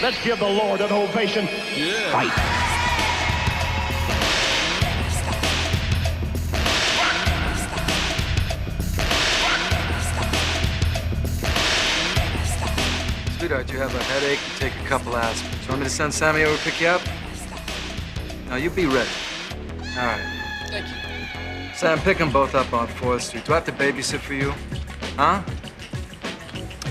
Let's give the Lord an ovation. Yeah. Fight. Sweetheart, you have a headache? You take a couple aspirin. Do you want me to send Sammy over to pick you up? No, you be ready. All right. Thank you. Sam, pick them both up on 4th Street. Do I have to babysit for you? Huh?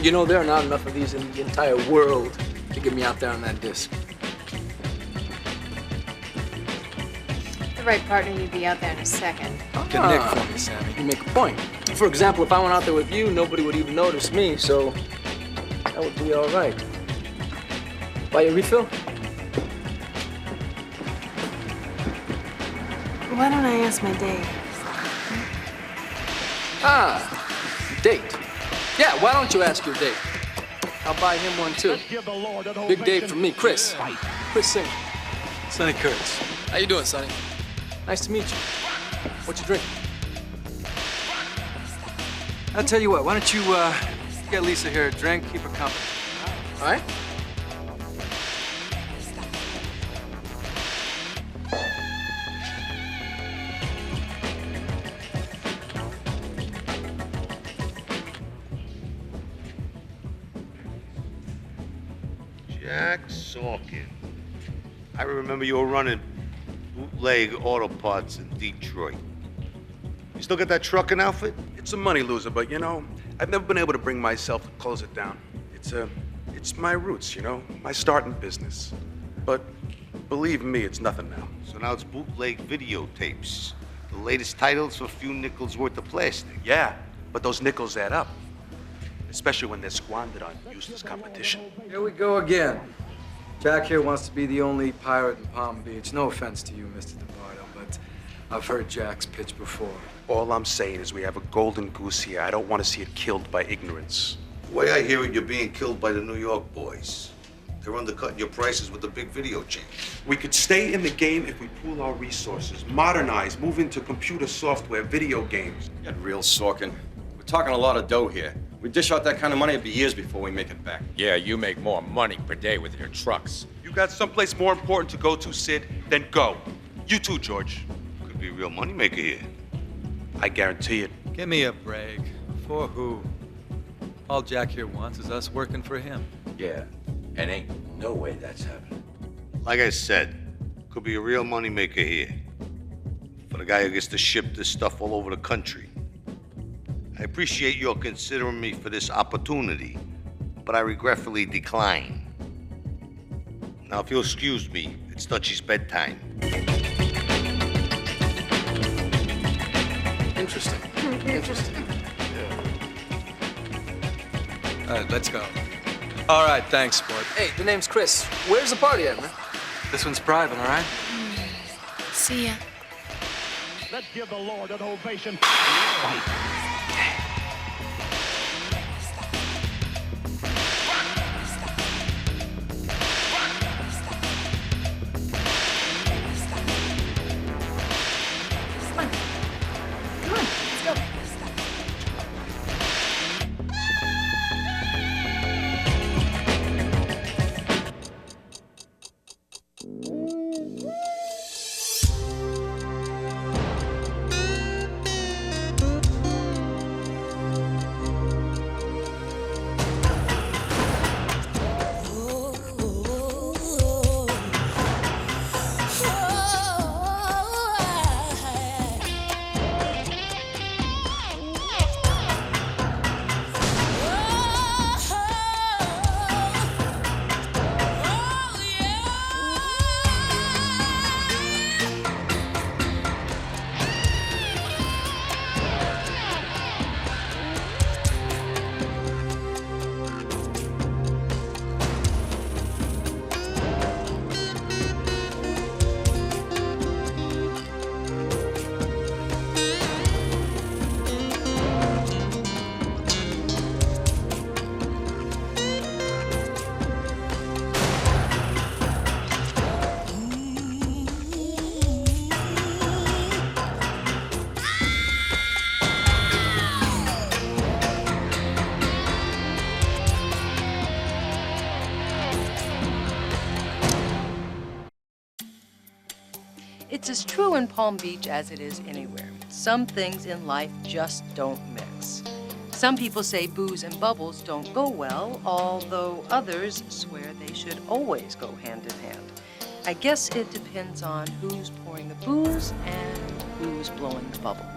You know, there are not enough of these in the entire world to get me out there on that disc. The right partner, you'd be out there in a second. Get Nick for me, Sammy. You make a point. For example, if I went out there with you, nobody would even notice me, so that would be all right. Buy a refill? Why don't I ask my date? Date. Yeah, why don't you ask your date? I'll buy him one too. Let's give the Lord an Big day ovation. for me, Chris. Fight. Chris Singer. Sonny Kurtz. How you doing, Sonny? Nice to meet you. What you drinking? I'll tell you what, why don't you get Lisa here a drink, keep her company. All right? Jack Stalkings. I remember you were running bootleg auto parts in Detroit. You still got that trucking outfit? It's a money loser, but you know, I've never been able to bring myself to close it down. It's my roots, you know, my starting business. But believe me, it's nothing now. So now it's bootleg videotapes. The latest titles for a few nickels worth of plastic. Yeah, but those nickels add up, especially when they're squandered on useless competition. Here we go again. Jack here wants to be the only pirate in Palm Beach. No offense to you, Mr. DeBardo, but I've heard Jack's pitch before. All I'm saying is we have a golden goose here. I don't want to see it killed by ignorance. The way I hear it, you're being killed by the New York boys. They're undercutting your prices with the big video chains. We could stay in the game if we pool our resources, modernize, move into computer software, video games. Get real, Sorkin. We're talking a lot of dough here. We dish out that kind of money, it'd be years before we make it back. Yeah, you make more money per day with your trucks. You got someplace more important to go to, Sid, then go. You too, George. Could be a real moneymaker here. I guarantee it. Give me a break. For who? All Jack here wants is us working for him. Yeah, and ain't no way that's happening. Like I said, could be a real moneymaker here. For the guy who gets to ship this stuff all over the country. I appreciate your considering me for this opportunity, but I regretfully decline. Now, if you'll excuse me, it's Dutchie's bedtime. Interesting. Interesting. All right, let's go. All right, thanks, sport. Hey, the name's Chris. Where's the party at, man? This one's private, all right? See ya. Let's give the Lord an ovation. Fight. It's as true in Palm Beach as it is anywhere. Some things in life just don't mix. Some people say booze and bubbles don't go well, although others swear they should always go hand in hand. I guess it depends on who's pouring the booze and who's blowing the bubbles.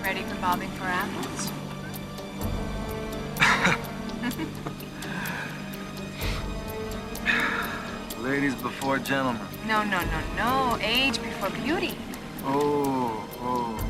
Ready for bobbing for apples? Ladies before gentlemen. No, no, no, no. Age before beauty. Oh, oh.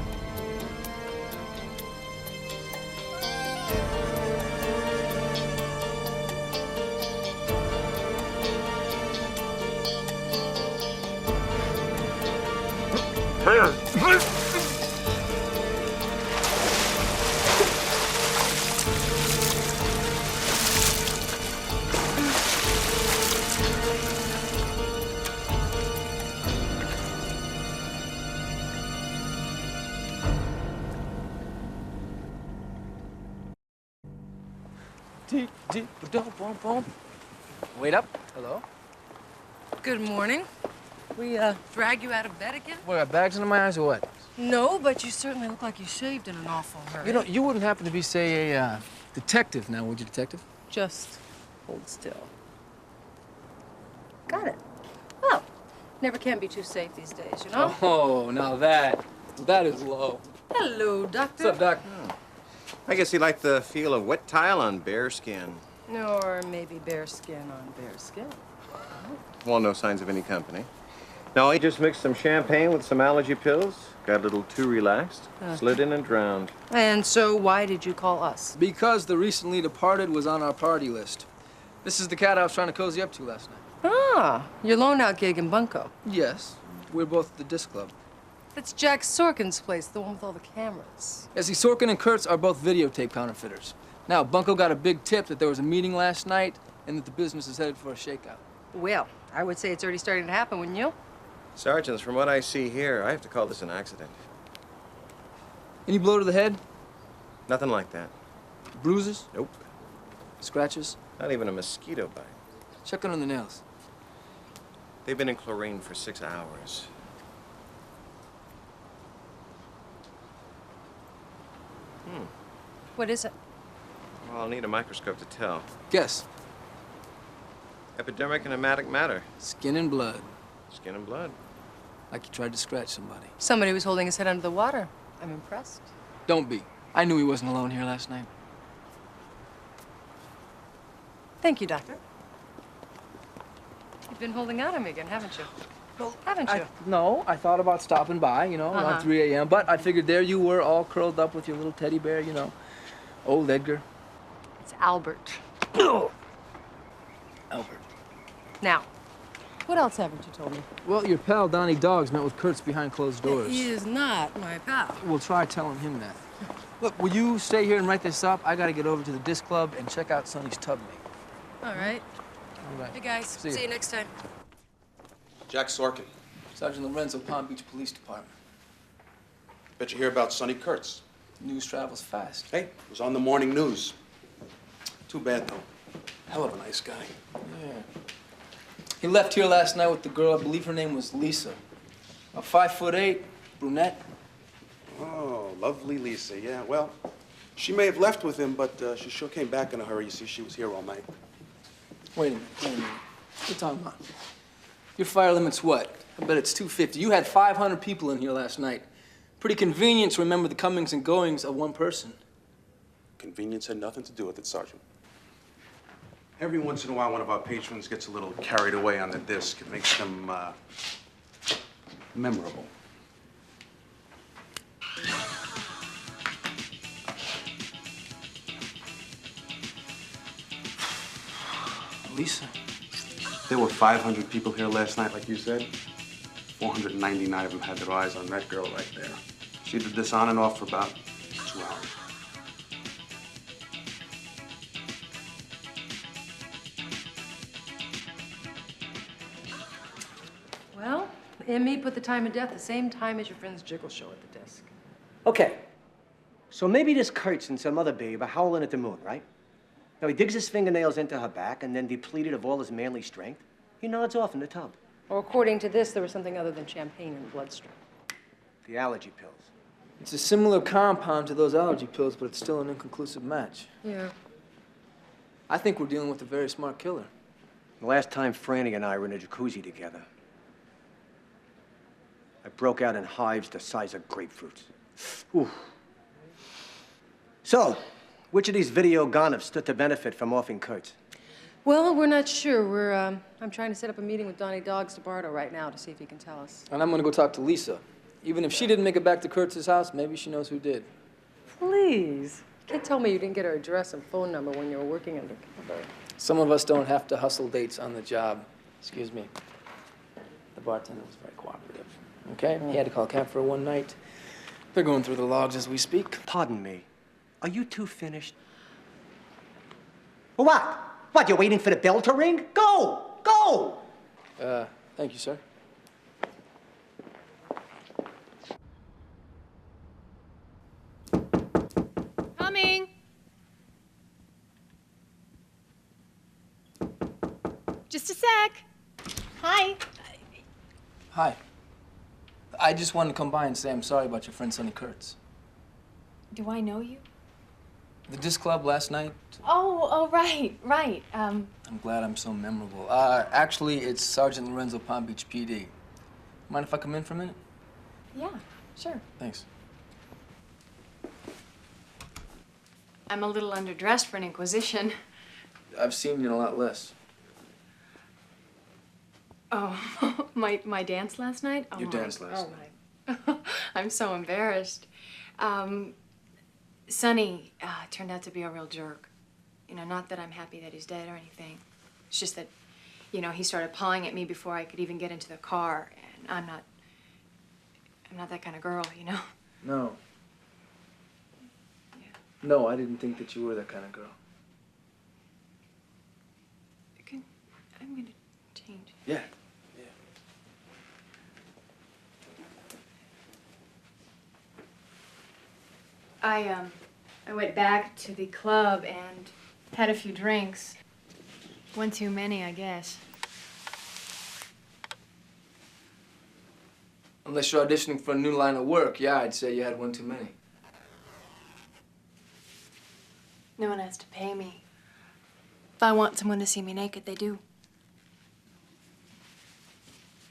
Wait up. Hello. Good morning. We, drag you out of bed again? What, got bags under my eyes or what? No, but you certainly look like you shaved in an awful hurry. You know, you wouldn't happen to be, say, a, detective now, would you, detective? Just hold still. Got it. Oh, never can be too safe these days, you know? Oh, now that is low. Hello, Doctor. What's up, Doc? I guess he liked the feel of wet tile on bare skin. Or maybe bare skin on bare skin. Well, no signs of any company. No, he just mixed some champagne with some allergy pills, got a little too relaxed, slid in and drowned. And so why did you call us? Because the recently departed was on our party list. This is the cat I was trying to cozy up to last night. Ah, your loan-out gig in Bunko. Yes, we're both at the disc club. That's Jack Sorkin's place, the one with all the cameras. Yeah, see, Sorkin and Kurtz are both videotape counterfeiters. Now, Bunko got a big tip that there was a meeting last night and that the business is headed for a shakeout. Well, I would say it's already starting to happen, wouldn't you? Sergeants, from what I see here, I have to call this an accident. Any blow to the head? Nothing like that. Bruises? Nope. Scratches? Not even a mosquito bite. Check under the nails. They've been in chlorine for 6 hours. What is it? Well, I'll need a microscope to tell. Guess. Epidermic and hematic matter. Skin and blood. Skin and blood. Like you tried to scratch somebody. Somebody was holding his head under the water. I'm impressed. Don't be. I knew he wasn't alone here last night. Thank you, Doctor. You've been holding out on me again, haven't you? Haven't you? No, I thought about stopping by, you know, around 3 a.m., but I figured there you were all curled up with your little teddy bear, you know. Old Edgar. It's Albert. Albert. Now, what else haven't you told me? Well, your pal Donnie Doggs met with Kurtz behind closed doors. He is not my pal. We'll try telling him that. Look, will you stay here and write this up? I gotta get over to the disc club and check out Sonny's tub mate. All right. All right. Hey, guys. See you next time. Jack Sorkin. Sergeant Lorenzo, Palm Beach Police Department. Bet you hear about Sonny Kurtz. News travels fast. Hey, it was on the morning news. Too bad, though. Hell of a nice guy. Yeah. He left here last night with the girl, I believe her name was Lisa. A 5'8", brunette. Oh, lovely Lisa. Yeah, well, she may have left with him, but she sure came back in a hurry. You see, she was here all night. Wait a minute. What are you talking about? Your fire limit's what? I bet it's 250. You had 500 people in here last night. Pretty convenient to remember the comings and goings of one person. Convenience had nothing to do with it, Sergeant. Every once in a while, one of our patrons gets a little carried away on the disc. It makes them, memorable. Lisa. There were 500 people here last night, like you said. 499 of them had their eyes on that girl right there. She did this on and off for about 2 hours. Well, and me put the time of death the same time as your friend's jiggle show at the desk. Okay, so maybe this Kurtz and some other babe are howling at the moon, right? Now he digs his fingernails into her back and then, depleted of all his manly strength, he nods off in the tub. Or according to this, there was something other than champagne in the bloodstream. The allergy pills. It's a similar compound to those allergy pills, but it's still an inconclusive match. Yeah. I think we're dealing with a very smart killer. The last time Franny and I were in a jacuzzi together, I broke out in hives the size of grapefruits. Ooh. So, which of these video gonifs stood to benefit from offing Kurtz? Well, we're not sure. I'm trying to set up a meeting with Donnie Dogs DeBardo right now to see if he can tell us. And I'm gonna go talk to Lisa. Even if she didn't make it back to Kurtz's house, maybe she knows who did. Please. You can't tell me you didn't get her address and phone number when you were working undercover. Some of us don't have to hustle dates on the job. Excuse me. The bartender was very cooperative. Okay? He had to call camp for one night. They're going through the logs as we speak. Pardon me. Are you two finished? Well, what? What, you're waiting for the bell to ring? Go! Go! Thank you, sir. Coming. Just a sec. Hi. Hi. I just wanted to come by and say I'm sorry about your friend Sonny Kurtz. Do I know you? The disc club last night. Oh, right. I'm glad I'm so memorable. Actually, it's Sergeant Lorenzo, Palm Beach PD. Mind if I come in for a minute? Yeah, sure. Thanks. I'm a little underdressed for an inquisition. I've seen you in a lot less. Oh, my dance last night? Oh, Your dance last night. I'm so embarrassed. Sonny turned out to be a real jerk. You know, not that I'm happy that he's dead or anything. It's just that, you know, he started pawing at me before I could even get into the car, and I'm not that kind of girl, you know? No. Yeah. No, I didn't think that you were that kind of girl. I'm gonna change. Yeah. I went back to the club and had a few drinks. One too many, I guess. Unless you're auditioning for a new line of work, yeah, I'd say you had one too many. No one has to pay me. If I want someone to see me naked, they do.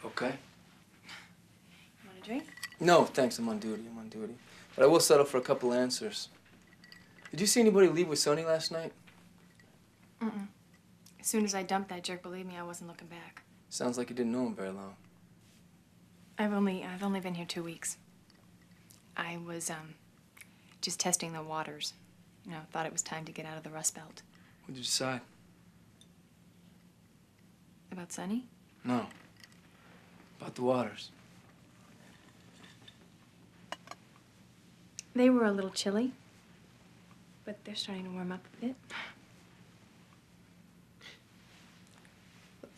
Okay. You want a drink? No, thanks. I'm on duty. But I will settle for a couple answers. Did you see anybody leave with Sonny last night? Mm-mm. As soon as I dumped that jerk, believe me, I wasn't looking back. Sounds like you didn't know him very long. I've only been here 2 weeks. I was just testing the waters. You know, thought it was time to get out of the Rust Belt. What did you decide? About Sonny? No. About the waters. They were a little chilly, but they're starting to warm up a bit.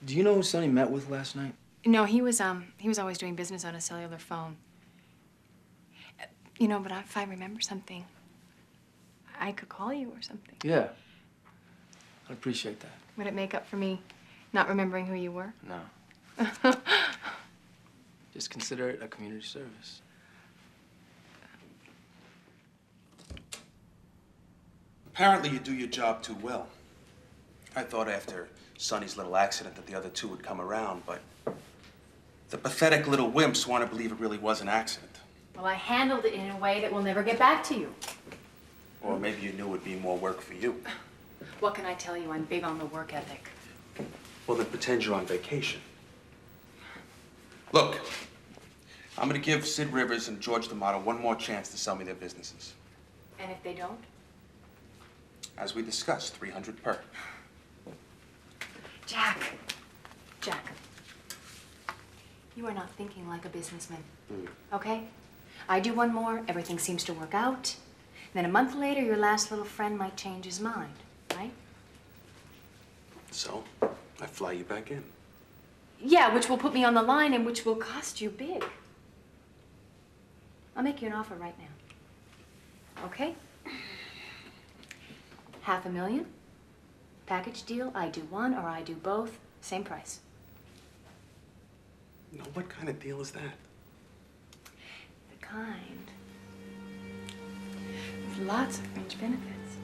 Do you know who Sonny met with last night? No, he was always doing business on a cellular phone. You know, but if I remember something, I could call you or something. Yeah. I'd appreciate that. Would it make up for me not remembering who you were? No. Just consider it a community service. Apparently you do your job too well. I thought after Sonny's little accident that the other two would come around, but the pathetic little wimps want to believe it really was an accident. Well, I handled it in a way that will never get back to you. Or maybe you knew it would be more work for you. What can I tell you? I'm big on the work ethic. Well, then pretend you're on vacation. Look, I'm gonna give Sid Rivers and George D'Amato one more chance to sell me their businesses. And if they don't? As we discussed, 300 per. Jack, Jack, you are not thinking like a businessman, okay? I do one more, everything seems to work out. Then a month later, your last little friend might change his mind, right? So, I fly you back in. Yeah, which will put me on the line and which will cost you big. I'll make you an offer right now. Okay? $500,000. Package deal, I do one or I do both, same price. No, what kind of deal is that? The kind with lots of fringe benefits.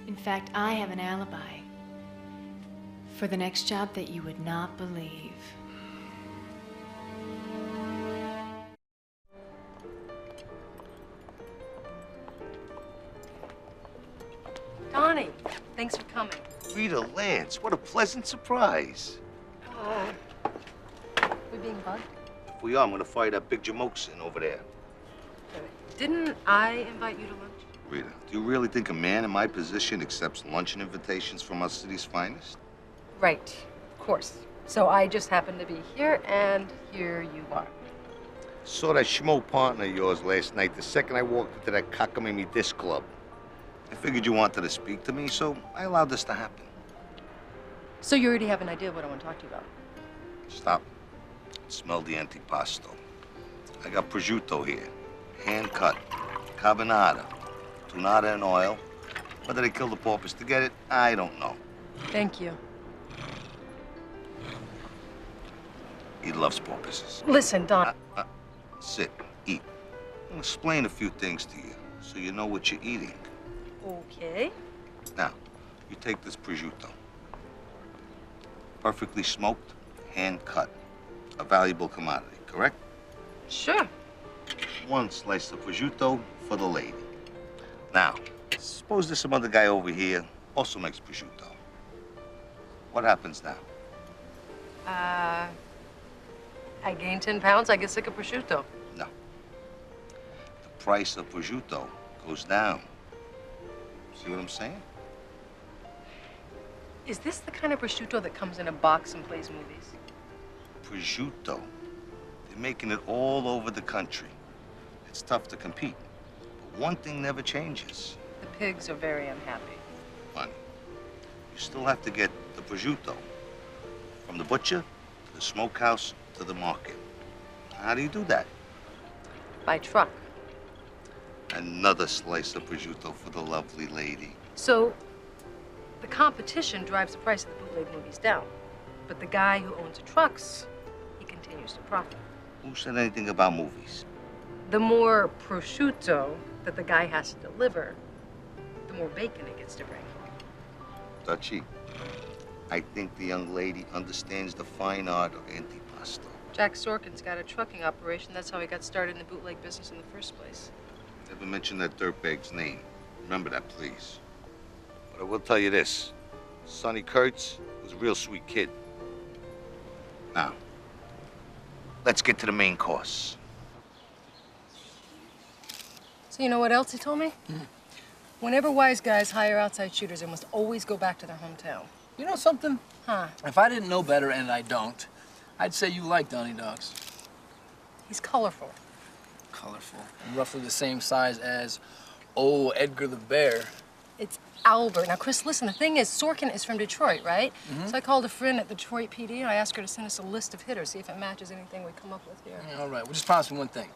In fact, I have an alibi for the next job that you would not believe. Donnie, thanks for coming. Rita Lance, what a pleasant surprise. We being bugged? If we are, I'm gonna fire that big Jamokeson over there. Didn't I invite you to lunch? Rita, do you really think a man in my position accepts luncheon invitations from our city's finest? Right, of course. So I just happened to be here, and here you are. Saw that schmo partner of yours last night the second I walked into that cockamamie disc club. I figured you wanted to speak to me, so I allowed this to happen. So you already have an idea of what I want to talk to you about? Stop. Smell the antipasto. I got prosciutto here. Hand cut. Carbonara. Tunata in oil. Whether they killed the porpoise to get it, I don't know. Thank you. He loves porpoises. Listen, Don. Sit. Eat. I'll explain a few things to you so you know what you're eating. Okay. Now, you take this prosciutto. Perfectly smoked, hand cut. A valuable commodity, correct? Sure. One slice of prosciutto for the lady. Now, suppose there's some other guy over here also makes prosciutto. What happens now? I gained 10 pounds, I get sick of prosciutto. No. The price of prosciutto goes down. See what I'm saying? Is this the kind of prosciutto that comes in a box and plays movies? Prosciutto. They're making it all over the country. It's tough to compete. But one thing never changes. The pigs are very unhappy. Money. You still have to get the prosciutto. From the butcher, to the smokehouse, to the market. How do you do that? By truck. Another slice of prosciutto for the lovely lady. So, the competition drives the price of the bootleg movies down. But the guy who owns the trucks, he continues to profit. Who said anything about movies? The more prosciutto that the guy has to deliver, the more bacon it gets to bring. Dutchie, I think the young lady understands the fine art of antipasto. Jack Sorkin's got a trucking operation. That's how he got started in the bootleg business in the first place. Never mention that dirtbag's name. Remember that, please. But I will tell you this. Sonny Kurtz was a real sweet kid. Now, let's get to the main course. So you know what else he told me? Whenever wise guys hire outside shooters, they must always go back to their hometown. You know something? Huh? If I didn't know better, and I don't, I'd say you like Donnie Dogs. He's colorful. Colorful. And roughly the same size as old Edgar the Bear. It's Albert. Now, Chris, listen, the thing is, Sorkin is from Detroit, right? So I called a friend at the Detroit PD, and I asked her to send us a list of hitters, see if it matches anything we come up with here. Yeah, all right, well, just promise me one thing.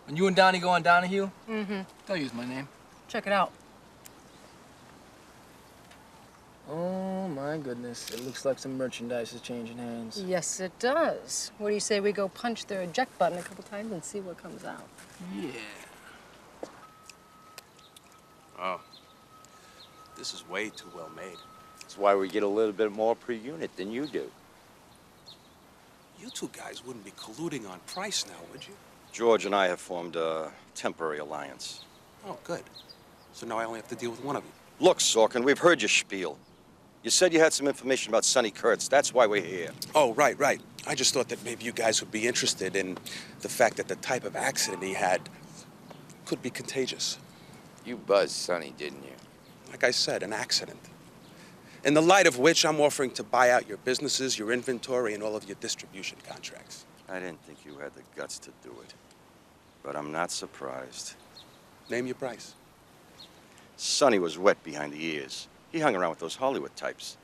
When you and Donnie go on Donahue, don't use my name. Check it out. Oh, my goodness. It looks like some merchandise is changing hands. Yes, it does. What do you say we go punch their eject button a couple times and see what comes out? Yeah. Oh. This is way too well made. That's why we get a little bit more per unit than you do. You two guys wouldn't be colluding on price now, would you? George and I have formed a temporary alliance. Oh, good. So now I only have to deal with one of you. Look, Sorkin, we've heard your spiel. You said you had some information about Sonny Kurtz. That's why we're here. Oh, right. I just thought that maybe you guys would be interested in the fact that the type of accident he had could be contagious. You buzzed Sonny, didn't you? Like I said, an accident. In the light of which, I'm offering to buy out your businesses, your inventory, and all of your distribution contracts. I didn't think you had the guts to do it. But I'm not surprised. Name your price. Sonny was wet behind the ears. He hung around with those Hollywood types.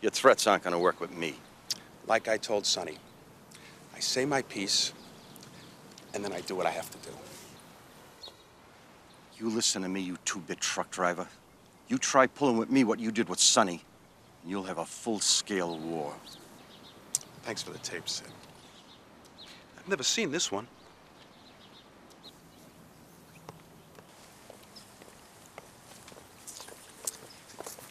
Your threats aren't gonna work with me. Like I told Sonny, I say my piece, and then I do what I have to do. You listen to me, you two-bit truck driver. You try pulling with me what you did with Sonny, and you'll have a full-scale war. Thanks for the tape, Sid. I've never seen this one.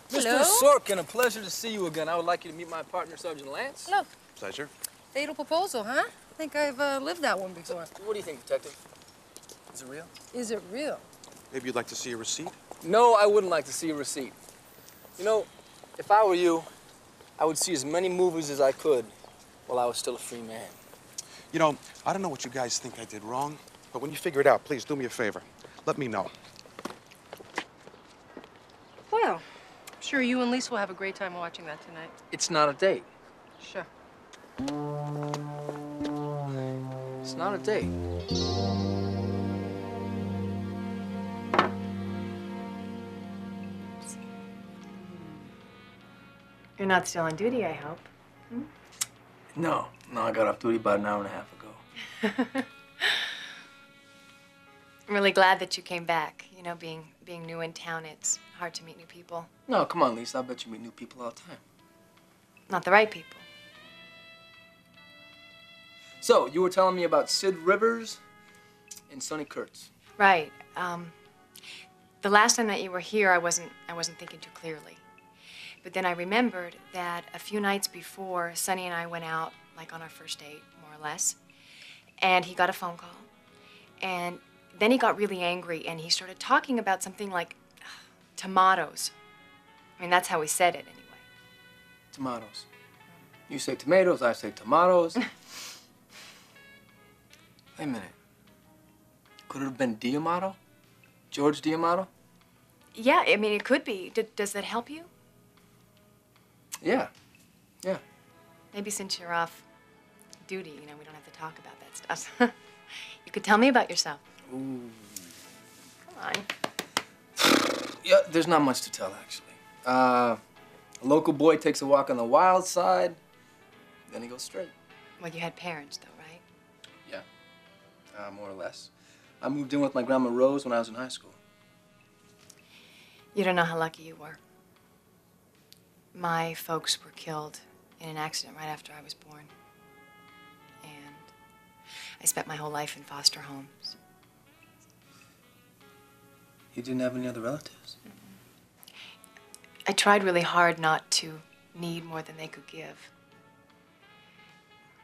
Mr. Sorkin, a pleasure to see you again. I would like you to meet my partner, Sergeant Lance. Look, Pleasure. fatal proposal, huh? I think I've lived that one before. What do you think, Detective? Is it real? Is it real? Maybe you'd like to see a receipt? No, I wouldn't like to see a receipt. You know, if I were you, I would see as many movies as I could while I was still a free man. You know, I don't know what you guys think I did wrong, but when you figure it out, please do me a favor. Let me know. Well, I'm sure you and Lisa will have a great time watching that tonight. It's not a date. Sure. It's not a date. You're not still on duty, I hope. Hmm? No, I got off duty about an hour and a half ago. I'm really glad that you came back. You know, being new in town, it's hard to meet new people. No, come on, Lisa. I bet you meet new people all the time. Not the right people. So, you were telling me about Sid Rivers and Sonny Kurtz. Right. The last time that you were here, I wasn't thinking too clearly. But then I remembered that a few nights before, Sonny and I went out, like on our first date, more or less, and he got a phone call. And then he got really angry, and he started talking about something like tomatoes. I mean, that's how he said it, anyway. Tomatoes. You say tomatoes, I say tomatoes. Wait a minute. Could it have been D'Amato? George D'Amato? Yeah, I mean, it could be. Does that help you? Yeah. Maybe since you're off duty, you know, we don't have to talk about that stuff. You could tell me about yourself. Ooh. Come on. Yeah, there's not much to tell, actually. A local boy takes a walk on the wild side, then he goes straight. Well, you had parents, though, right? Yeah, more or less. I moved in with my grandma Rose when I was in high school. You don't know how lucky you were. My folks were killed in an accident right after I was born. And I spent my whole life in foster homes. You didn't have any other relatives? I tried really hard not to need more than they could give.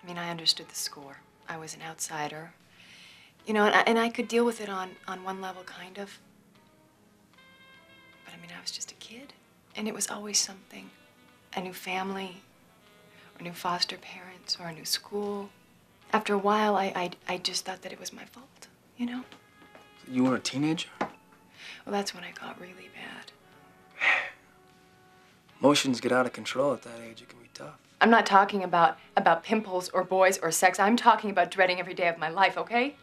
I mean, I understood the score. I was an outsider. You know, and I could deal with it on one level, kind of. But I mean, I was just a kid. And it was always something. A new family, or new foster parents, or a new school. After a while, I just thought that it was my fault, you know? You were a teenager? Well, that's when I got really bad. Emotions get out of control at that age. It can be tough. I'm not talking about pimples or boys or sex. I'm talking about dreading every day of my life, okay?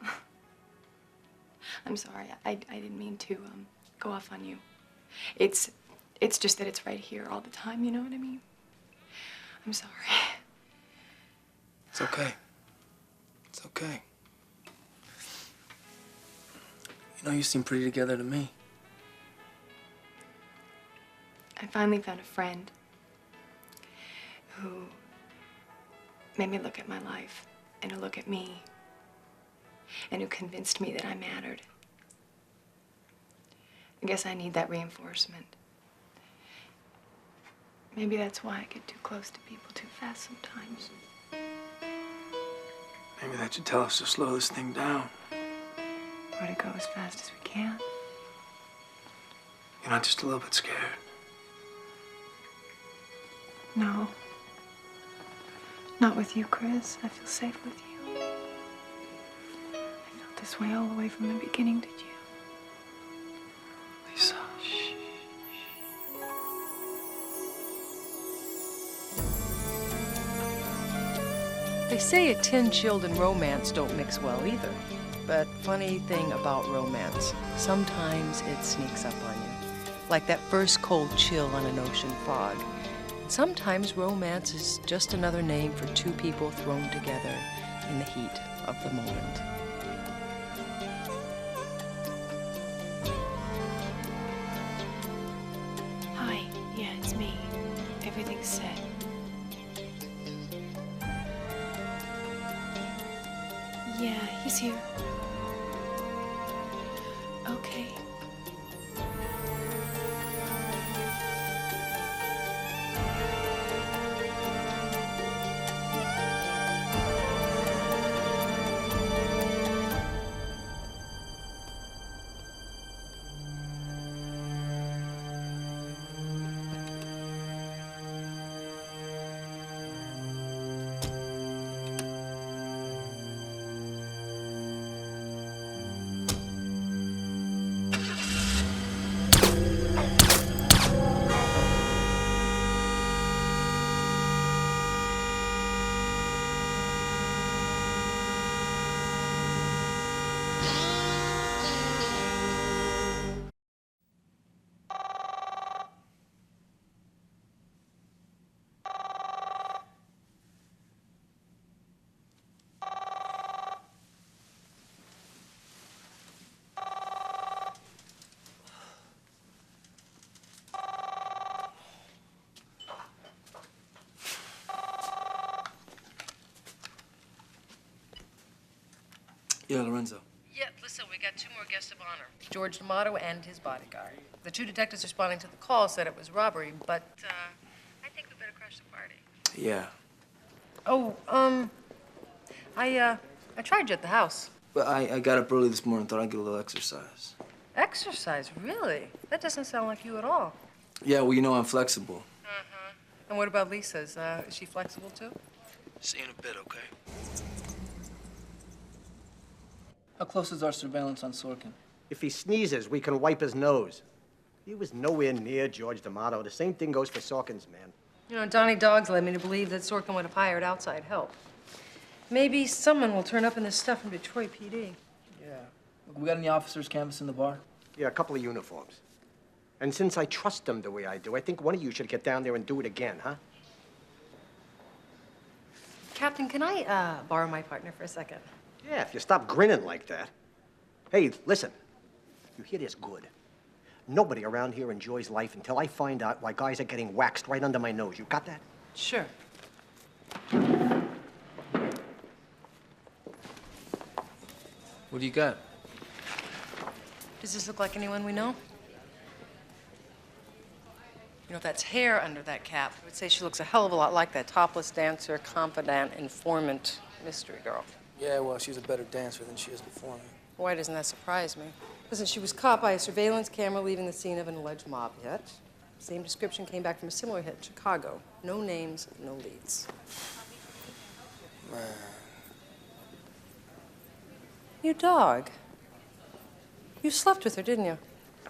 Oh. I'm sorry. I didn't mean to go off on you. It's just that it's right here all the time, you know what I mean? I'm sorry. It's okay. It's okay. You know, you seem pretty together to me. I finally found a friend who made me look at my life and to look at me and who convinced me that I mattered. I guess I need that reinforcement. Maybe that's why I get too close to people too fast sometimes. Maybe that should tell us to slow this thing down. Or to go as fast as we can. You're not just a little bit scared. No. Not with you, Chris. I feel safe with you. I felt this way all the way from the beginning, did you? They say a tin chilled and romance don't mix well either. But funny thing about romance, sometimes it sneaks up on you. Like that first cold chill on an ocean fog. And sometimes romance is just another name for two people thrown together in the heat of the moment. Hi, yeah, it's me. Everything's set. Yeah, he's here. Okay. Yeah, Lorenzo. Yeah, listen, we got two more guests of honor. George D'Amato and his bodyguard. The two detectives responding to the call said it was robbery, but, I think we better crash the party. Yeah. Oh, I tried you at the house. But I got up early this morning, thought I'd get a little exercise. Exercise? Really? That doesn't sound like you at all. Yeah, well, you know I'm flexible. Uh-huh. And what about Lisa's? Is she flexible, too? See you in a bit, okay? How close is our surveillance on Sorkin? If he sneezes, we can wipe his nose. He was nowhere near George D'Amato. The same thing goes for Sorkin's man. You know, Donnie Doggs led me to believe that Sorkin would have hired outside help. Maybe someone will turn up in this stuff from Detroit PD. Yeah. We got any officers canvassing the bar? Yeah, a couple of uniforms. And since I trust them the way I do, I think one of you should get down there and do it again, huh? Captain, can I borrow my partner for a second? Yeah, if you stop grinning like that. Hey, listen. You hear this good. Nobody around here enjoys life until I find out why guys are getting waxed right under my nose. You got that? Sure. What do you got? Does this look like anyone we know? You know, if that's hair under that cap, I would say she looks a hell of a lot like that topless dancer, confidant, informant, mystery girl. Yeah, well, she's a better dancer than she is before me. Why doesn't that surprise me? Listen, she was caught by a surveillance camera leaving the scene of an alleged mob hit. Same description came back from a similar hit in Chicago. No names, no leads. Man. You dog. You slept with her, didn't you?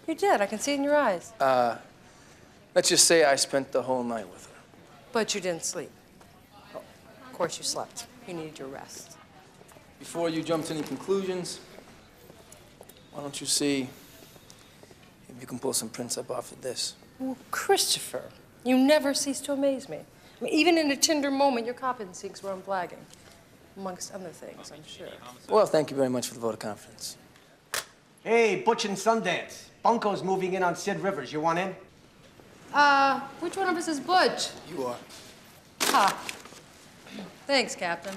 You did. I can see it in your eyes. Let's just say I spent the whole night with her. But you didn't sleep. Oh, of course you slept. You needed your rest. Before you jump to any conclusions, why don't you see if you can pull some prints up off of this? Well, Christopher, you never cease to amaze me. I mean, even in a tender moment, your cop instincts were unflagging. Amongst other things, I'm sure. Well, thank you very much for the vote of confidence. Hey, Butch and Sundance. Bunko's moving in on Sid Rivers. You want in? Which one of us is Butch? You are. Ha. Thanks, Captain.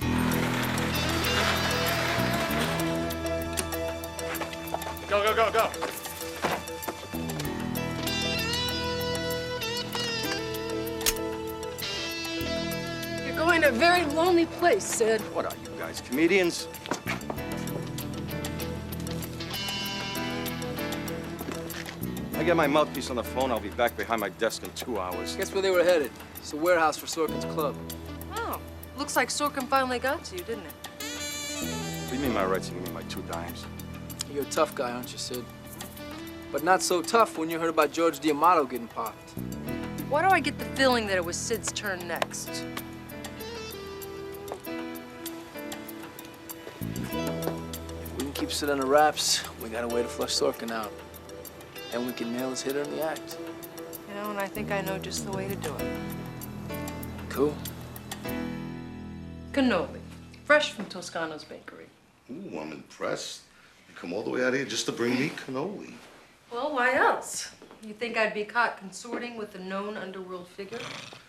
Go, go, go, go. You're going to a very lonely place, Sid. What are you guys, comedians? I get my mouthpiece on the phone, I'll be back behind my desk in 2 hours. Guess where they were headed? It's a warehouse for Sorkin's club. Oh, looks like Sorkin finally got to you, didn't it? Leave me my rights and give me my 2 dimes. You're a tough guy, aren't you, Sid? But not so tough when you heard about George D'Amato getting popped. Why do I get the feeling that it was Sid's turn next? keeps it under wraps, we gotta wait to flush Sorkin out. And we can nail his hitter in the act. You know, and I think I know just the way to do it. Cool. Cannoli, fresh from Toscano's bakery. Ooh, I'm impressed. You come all the way out here just to bring me cannoli. Well, why else? You think I'd be caught consorting with a known underworld figure?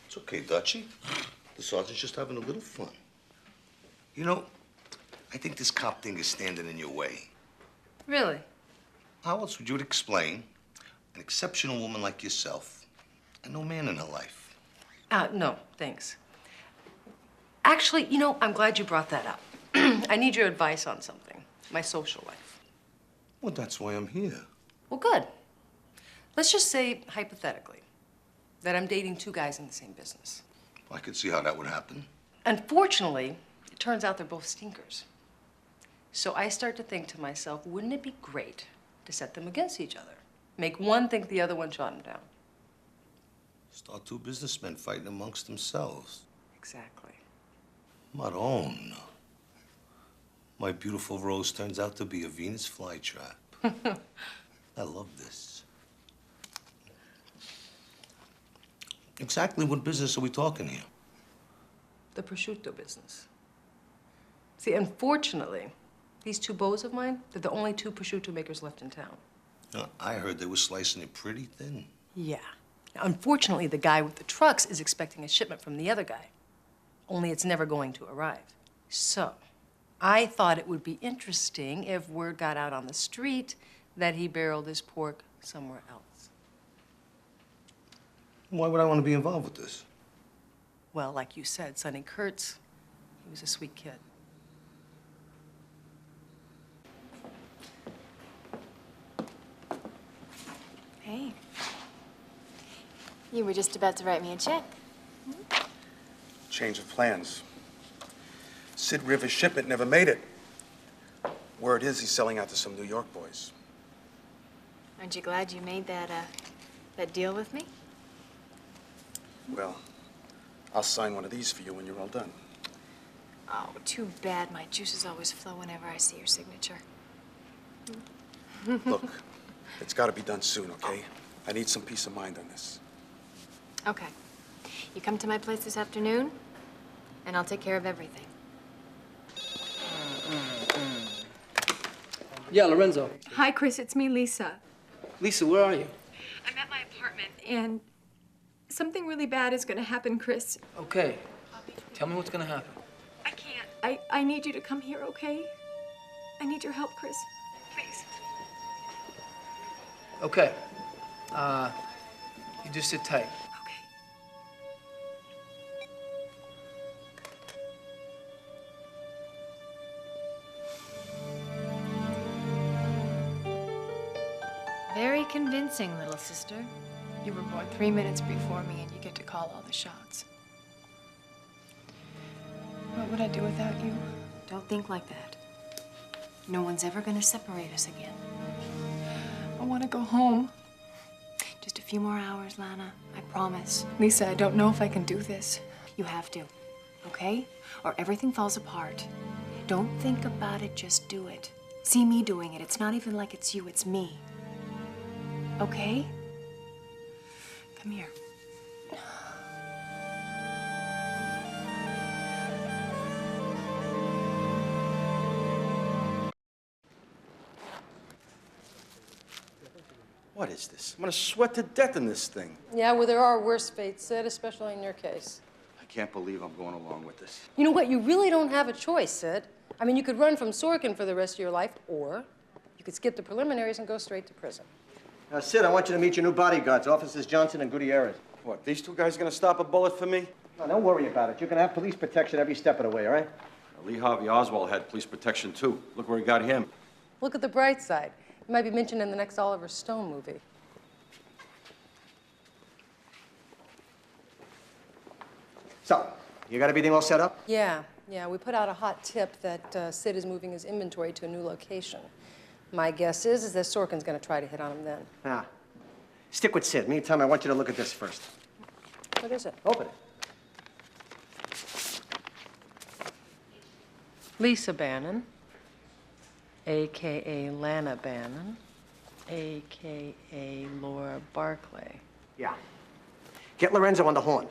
It's okay, Dutchie. The sergeant's just having a little fun. You know, I think this cop thing is standing in your way. Really? How else would you explain an exceptional woman like yourself and no man in her life? No, thanks. Actually, you know, I'm glad you brought that up. I need your advice on something. My social life. Well, that's why I'm here. Well, good. Let's just say, hypothetically, that I'm dating two guys in the same business. I could see how that would happen. Unfortunately, it turns out they're both stinkers. So I start to think to myself, wouldn't it be great to set them against each other? Make one think the other one shot him down. Start two businessmen fighting amongst themselves. Exactly. Maron. My beautiful rose turns out to be a Venus flytrap. I love this. Exactly what business are we talking here? The prosciutto business. See, unfortunately, these two beaux of mine, they're the only two prosciutto makers left in town. I heard they were slicing it pretty thin. Yeah. Now, unfortunately, the guy with the trucks is expecting a shipment from the other guy. Only it's never going to arrive. So, I thought it would be interesting if word got out on the street that he barreled his pork somewhere else. Why would I want to be involved with this? Well, like you said, Sonny Kurtz, he was a sweet kid. Hey. You were just about to write me a check. Change of plans. Sid Rivers' shipment never made it. Word is he's selling out to some New York boys. Aren't you glad you made that deal with me? Well, I'll sign one of these for you when you're all done. Oh, too bad. My juices always flow whenever I see your signature. Look, it's got to be done soon, okay? I need some peace of mind on this. Okay. You come to my place this afternoon, and I'll take care of everything. Yeah, Lorenzo. Hi, Chris. It's me, Lisa. Lisa, where are you? I'm at my apartment, and something really bad is going to happen, Chris. Okay. Tell me what's gonna happen. I can't. I need you to come here, okay? I need your help, Chris. Please. Okay. You just sit tight. Very convincing, little sister. You were born 3 minutes before me, and you get to call all the shots. What would I do without you? Don't think like that. No one's ever gonna separate us again. I want to go home. Just a few more hours, Lana. I promise. Lisa, I don't know if I can do this. You have to, okay? Or everything falls apart. Don't think about it, just do it. See me doing it. It's not even like it's you, it's me. Okay? Come here. What is this? I'm gonna sweat to death in this thing. Yeah, well, there are worse fates, Sid, especially in your case. I can't believe I'm going along with this. You know what? You really don't have a choice, Sid. I mean, you could run from Sorkin for the rest of your life, or you could skip the preliminaries and go straight to prison. Sid, I want you to meet your new bodyguards, Officers Johnson and Gutierrez. What, these two guys gonna stop a bullet for me? No, don't worry about it. You're gonna have police protection every step of the way, all right? Lee Harvey Oswald had police protection, too. Look where he got him. Look at the bright side. It might be mentioned in the next Oliver Stone movie. So, you got everything all set up? Yeah, we put out a hot tip that Sid is moving his inventory to a new location. My guess is that Sorkin's gonna try to hit on him then. Ah. Stick with Sid. Meantime, I want you to look at this first. What is it? Open it. Lisa Bannon. A.K.A. Lana Bannon, A.K.A. Laura Barclay. Yeah. Get Lorenzo on the horn.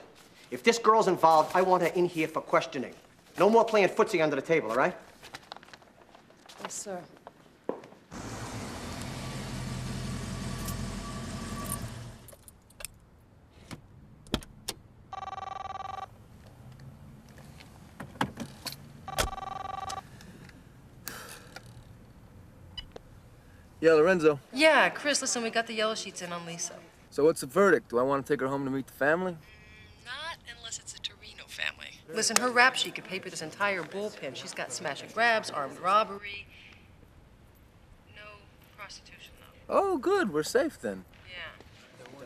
If this girl's involved, I want her in here for questioning. No more playing footsie under the table, all right? Yes, sir. Yeah, Lorenzo. Yeah, Chris, listen, we got the yellow sheets in on Lisa. So what's the verdict? Do I want to take her home to meet the family? Not unless it's a Torino family. Listen, her rap sheet could paper this entire bullpen. She's got smash and grabs, armed robbery. No prostitution, though. Oh, good. We're safe then. Yeah.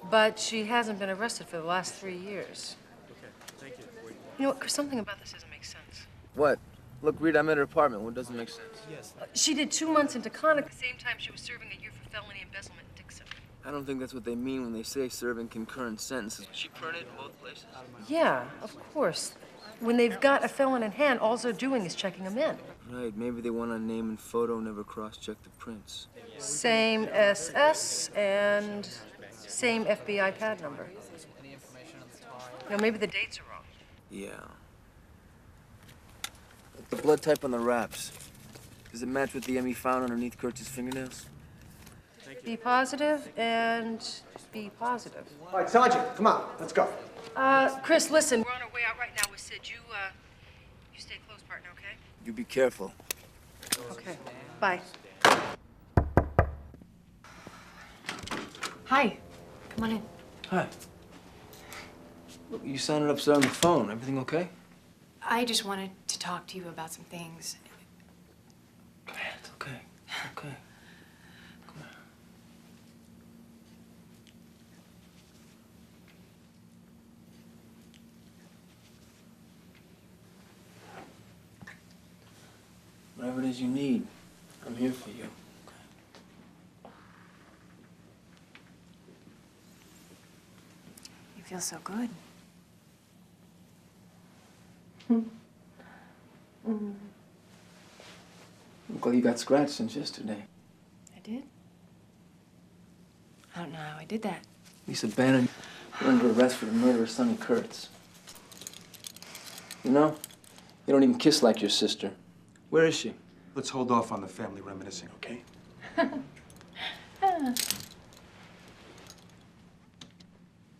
But she hasn't been arrested for the last 3 years. You know what, Chris, something about this doesn't make sense. What? Look, Reed, I'm at her apartment. What doesn't make sense? Yes. She did 2 months in Taconic at the same time she was serving a year for felony embezzlement in Dixon. I don't think that's what they mean when they say serving concurrent sentences. She printed in both places? Yeah, of course. When they've got a felon in hand, all they're doing is checking them in. Right. Maybe they want a name and photo, never cross-check the prints. Same SS and same FBI pad number. You know, maybe the dates are wrong. Yeah. The blood type on the wraps. Does it match with the ME found underneath Kurtz's fingernails? Be positive and be positive. All right, Sergeant, come on, let's go. Chris, listen, we're on our way out right now with Sid. You stay close, partner, okay? You be careful. Okay, bye. Hi. Come on in. Hi. Look, you sounded upset on the phone. Everything okay? I just wanted to talk to you about some things. It's okay. It's okay. Come on. Whatever it is you need, I'm here for you. You feel so good. Look like you got scratched since yesterday. I did? I don't know how I did that. Lisa Bannon, you're under arrest for the murder of Sonny Kurtz. You know, you don't even kiss like your sister. Where is she? Let's hold off on the family reminiscing, okay?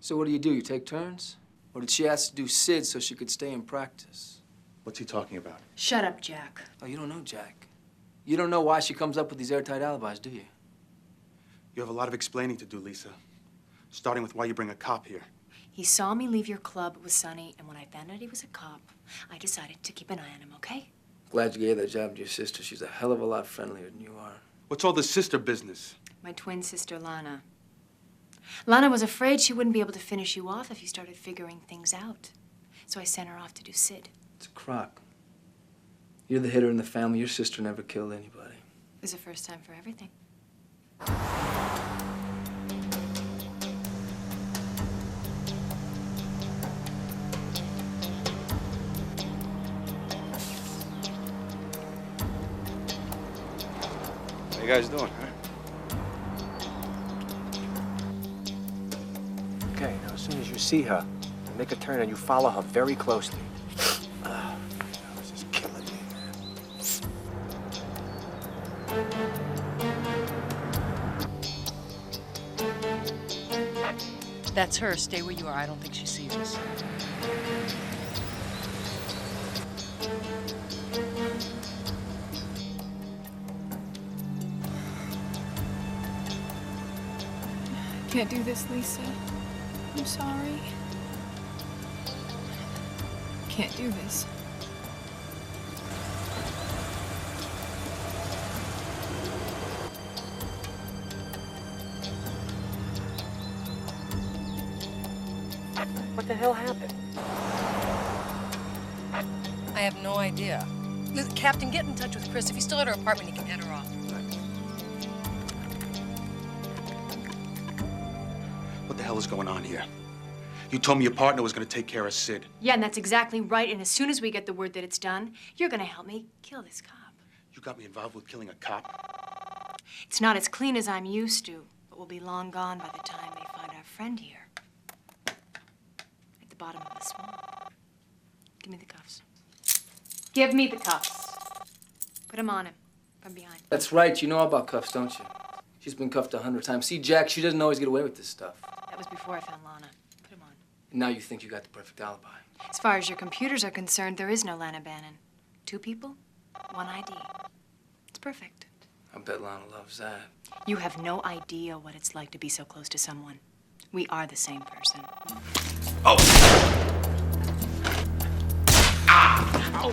So what do? You take turns? Or did she ask to do Sid so she could stay in practice? What's he talking about? Shut up, Jack. Oh, you don't know Jack. You don't know why she comes up with these airtight alibis, do you? You have a lot of explaining to do, Lisa. Starting with why you bring a cop here. He saw me leave your club with Sonny, and when I found out he was a cop, I decided to keep an eye on him, okay? Glad you gave that job to your sister. She's a hell of a lot friendlier than you are. What's all this sister business? My twin sister, Lana. Lana was afraid she wouldn't be able to finish you off if you started figuring things out. So I sent her off to do Sid. It's a crock. You're the hitter in the family. Your sister never killed anybody. It was the first time for everything. How you guys doing, huh? Okay, now as soon as you see her, make a turn and you follow her very closely. This is killing me, man. That's her. Stay where you are. I don't think she sees us. Can't do this, Lisa. I'm sorry. Can't do this. What the hell happened? I have no idea. Listen, Captain, get in touch with Chris. If he's still at her apartment, he can head her off. What the hell is going on here? You told me your partner was gonna take care of Sid. Yeah, and that's exactly right. And as soon as we get the word that it's done, you're gonna help me kill this cop. You got me involved with killing a cop? It's not as clean as I'm used to, but we'll be long gone by the time they find our friend here. At the bottom of the swamp. Give me the cuffs. Give me the cuffs. Put them on him from behind. That's right. You know about cuffs, don't you? She's been cuffed 100 times. See, Jack, she doesn't always get away with this stuff. That was before I found Lana. Put him on. And now you think you got the perfect alibi. As far as your computers are concerned, there is no Lana Bannon. 2 people, 1 ID. It's perfect. I bet Lana loves that. You have no idea what it's like to be so close to someone. We are the same person. Oh! Ah! Ow!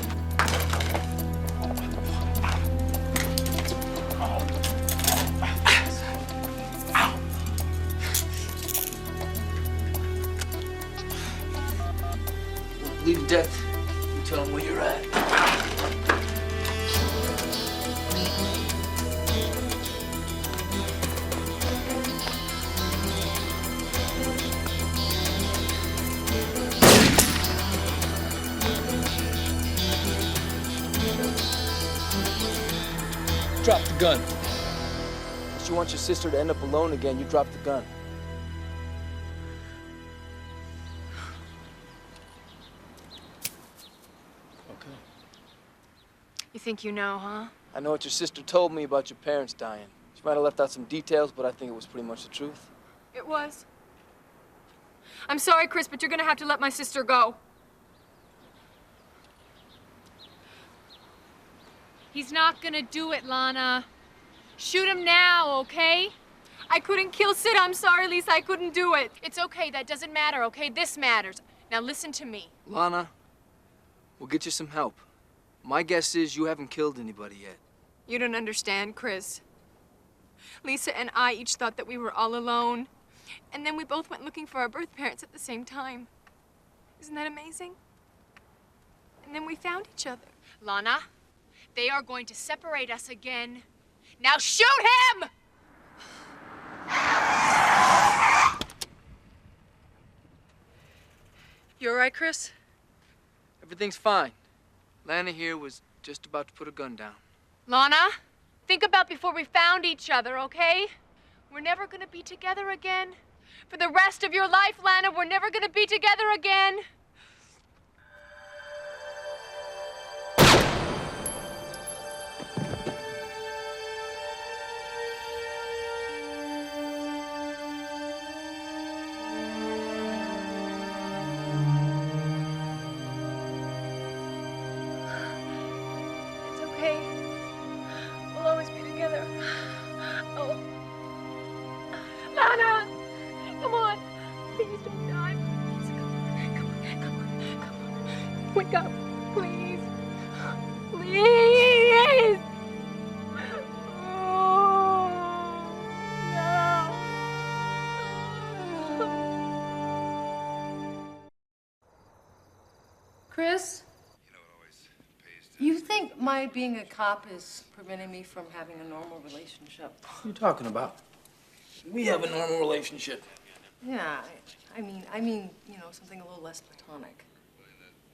Bleed to death. You tell him where you're at. Drop the gun. If you want your sister to end up alone again, you drop the gun. You think you know, huh? I know what your sister told me about your parents dying. She might have left out some details, but I think it was pretty much the truth. It was. I'm sorry, Chris, but you're gonna have to let my sister go. He's not gonna do it, Lana. Shoot him now, okay? I couldn't kill Sid. I'm sorry, Lisa. I couldn't do it. It's okay. That doesn't matter, okay? This matters. Now listen to me. Lana, we'll get you some help. My guess is you haven't killed anybody yet. You don't understand, Chris. Lisa and I each thought that we were all alone. And then we both went looking for our birth parents at the same time. Isn't that amazing? And then we found each other. Lana, they are going to separate us again. Now shoot him! You all right, Chris? Everything's fine. Lana here was just about to put a gun down. Lana, think about before we found each other, okay? We're never gonna be together again. For the rest of your life, Lana, we're never gonna be together again. It's okay. We'll always be together. Oh. Lana! Come on. Please don't die. Come on. Wake up. Please. Please! Oh, no. Chris? You think my being a cop is preventing me from having a normal relationship? What are you talking about? We have a normal relationship. Yeah, I mean, you know, something a little less platonic.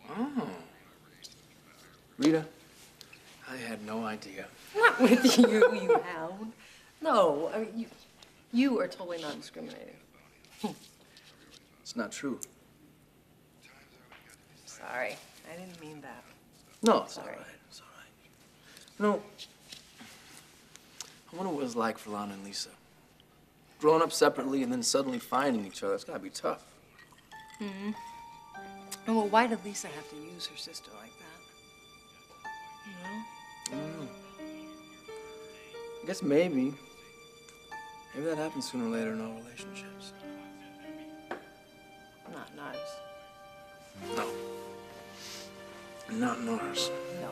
Oh. Rita, I had no idea. Not with you, you hound. No, I mean, you are totally not discriminating. It's not true. Sorry, I didn't mean that. No, it's all right. It's all right. You know, I wonder what it was like for Lana and Lisa. Growing up separately and then suddenly finding each other. It's gotta be tough. Mm-hmm. And well, why did Lisa have to use her sister like that? You know? I don't know. I guess maybe that happens sooner or later in all relationships. Not in ours. No. Not in ours. No.